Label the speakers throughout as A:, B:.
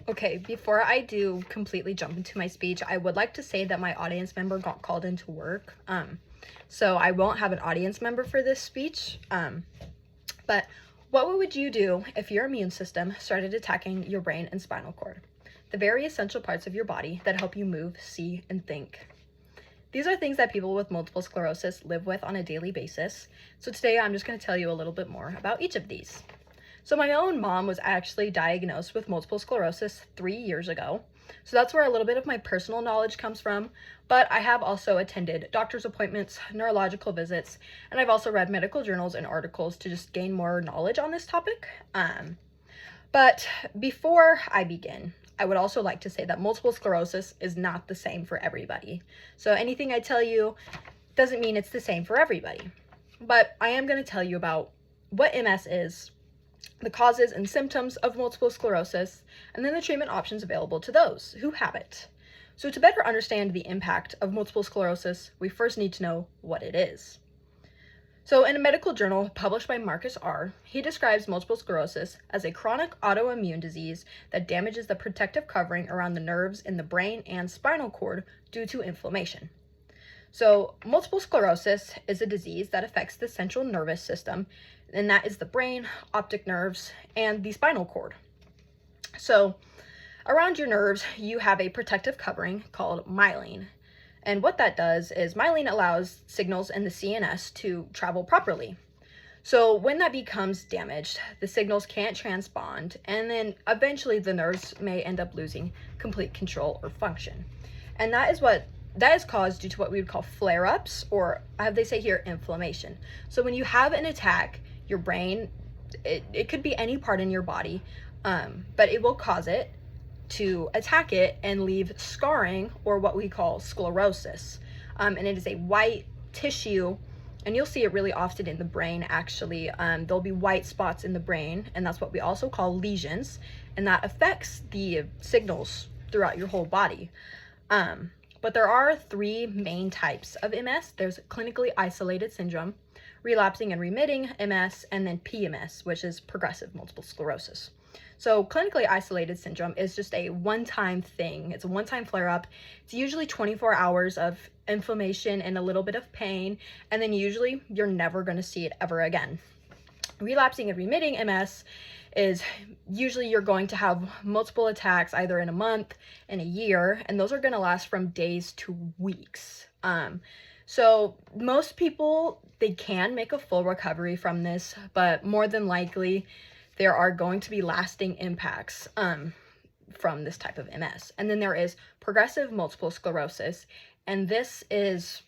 A: Okay, before I do completely jump into my speech, I would like to say that my audience member got called into work. So I won't have an audience member for this speech. But what would you do if your immune system started attacking your brain and spinal cord, the very essential parts of your body that help you move, see, and think? These are things that people with multiple sclerosis live with on a daily basis. So today I'm just going to tell you a little bit more about each of these. So my own mom was actually diagnosed with multiple sclerosis 3 years ago. So that's where a little bit of my personal knowledge comes from. But I have also attended doctor's appointments, neurological visits, and I've also read medical journals and articles to just gain more knowledge on this topic. But before I begin, I would also like to say that multiple sclerosis is not the same for everybody. So anything I tell you doesn't mean it's the same for everybody. But I am going to tell you about what MS is, the causes and symptoms of multiple sclerosis, and then the treatment options available to those who have it. So to better understand the impact of multiple sclerosis, we first need to know what it is. So in a medical journal published by Marcus R., he describes multiple sclerosis as a chronic autoimmune disease that damages the protective covering around the nerves in the brain and spinal cord due to inflammation. So multiple sclerosis is a disease that affects the central nervous system, and that is the brain, optic nerves, and the spinal cord. So around your nerves, you have a protective covering called myelin. And what that does is myelin allows signals in the CNS to travel properly. So when that becomes damaged, the signals can't transpond, and then eventually the nerves may end up losing complete control or function. And that is caused due to what we would call flare-ups, or how they say here, inflammation. So when you have an attack, your brain, it could be any part in your body, but it will cause it to attack it and leave scarring, or what we call sclerosis. And it is a white tissue, and you'll see it really often in the brain, actually. There'll be white spots in the brain, and that's what we also call lesions, and that affects the signals throughout your whole body. But there are 3 main types of MS. There's clinically isolated syndrome, relapsing and remitting MS, and then PMS, which is progressive multiple sclerosis. So clinically isolated syndrome is just a one-time thing. It's a one-time flare-up. It's usually 24 hours of inflammation and a little bit of pain, and then usually you're never going to see it ever again. Relapsing and remitting MS is usually you're going to have multiple attacks either in a month, in a year, and those are going to last from days to weeks. So most people, they can make a full recovery from this, but more than likely there are going to be lasting impacts from this type of MS. And then there is progressive multiple sclerosis, and this is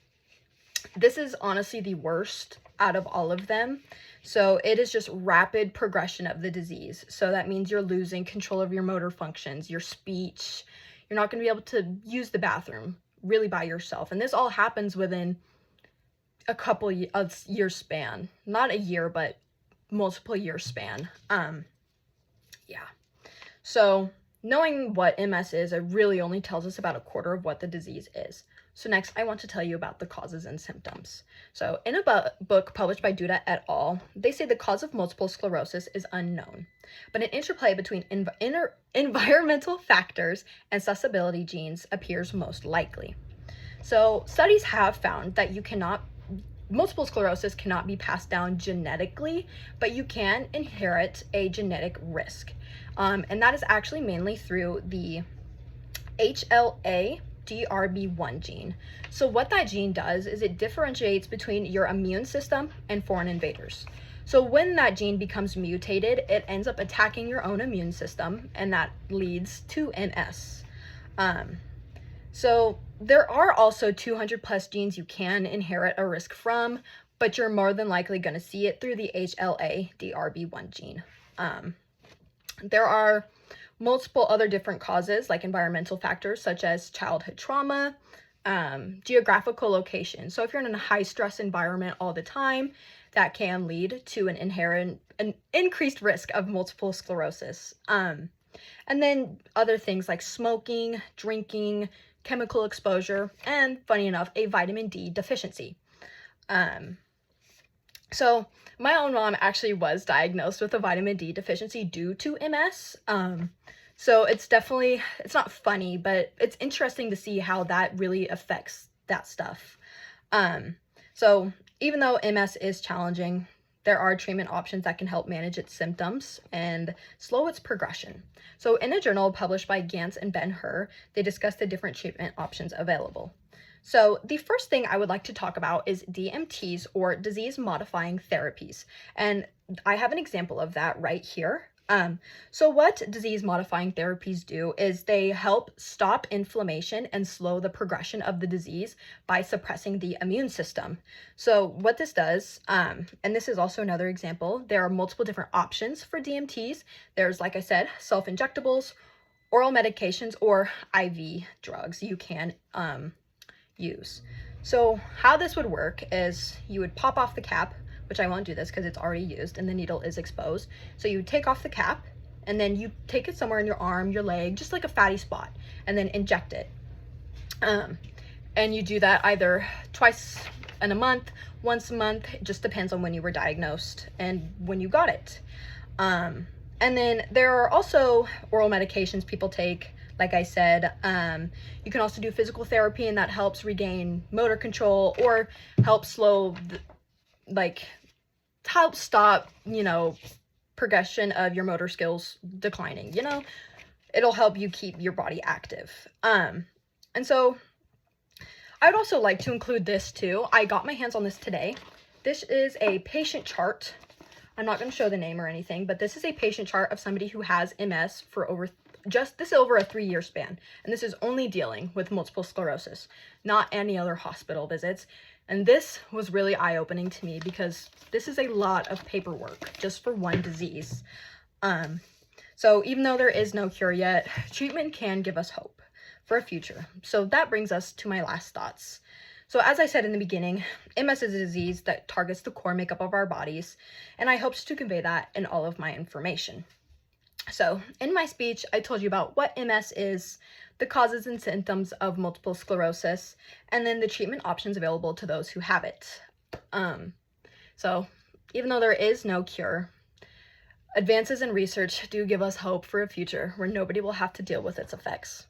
A: honestly the worst out of all of them. So it is just rapid progression of the disease. So that means you're losing control of your motor functions, your speech. You're not going to be able to use the bathroom really by yourself. And this all happens within a couple of years span. Not a year, but multiple year span. Yeah. So knowing what MS is, it really only tells us about a quarter of what the disease is. So next, I want to tell you about the causes and symptoms. So in a book published by Duda et al., they say the cause of multiple sclerosis is unknown, but an interplay between environmental factors and susceptibility genes appears most likely. So studies have found that multiple sclerosis cannot be passed down genetically, but you can inherit a genetic risk. And that is actually mainly through the HLA-DRB1 gene. So what that gene does is it differentiates between your immune system and foreign invaders. So when that gene becomes mutated, it ends up attacking your own immune system, and that leads to MS. So there are also 200 plus genes you can inherit a risk from, but you're more than likely going to see it through the HLA-DRB1 gene. There are multiple other different causes, like environmental factors such as childhood trauma, geographical location. So if you're in a high stress environment all the time, that can lead to an increased risk of multiple sclerosis. And then other things like smoking, drinking, chemical exposure, and funny enough, a vitamin D deficiency. So my own mom actually was diagnosed with a vitamin D deficiency due to MS. So it's not funny, but it's interesting to see how that really affects that stuff. So even though MS is challenging, there are treatment options that can help manage its symptoms and slow its progression. So in a journal published by Gantz and Ben-Hur, they discuss the different treatment options available. So the first thing I would like to talk about is DMTs, or disease-modifying therapies. And I have an example of that right here. So what disease-modifying therapies do is they help stop inflammation and slow the progression of the disease by suppressing the immune system. So what this does, and this is also another example, there are multiple different options for DMTs. There's, like I said, self-injectables, oral medications, or IV drugs you can use. So how this would work is you would pop off the cap, which I won't do this because it's already used and the needle is exposed. So you take off the cap and then you take it somewhere in your arm, your leg, just like a fatty spot, and then inject it. And you do that either twice in a month, once a month. It just depends on when you were diagnosed and when you got it. And then there are also oral medications people take. Like I said, you can also do physical therapy, and that helps regain motor control or help slow, help stop, progression of your motor skills declining. It'll help you keep your body active. And so I would also like to include this too. I got my hands on this today. This is a patient chart. I'm not going to show the name or anything, but this is a patient chart of somebody who has MS for over a 3-year span. And this is only dealing with multiple sclerosis, not any other hospital visits. And this was really eye-opening to me because this is a lot of paperwork just for one disease. So even though there is no cure yet, treatment can give us hope for a future. So that brings us to my last thoughts. So as I said in the beginning, MS is a disease that targets the core makeup of our bodies, and I hoped to convey that in all of my information. So in my speech, I told you about what MS is, the causes and symptoms of multiple sclerosis, and then the treatment options available to those who have it. So even though there is no cure, advances in research do give us hope for a future where nobody will have to deal with its effects.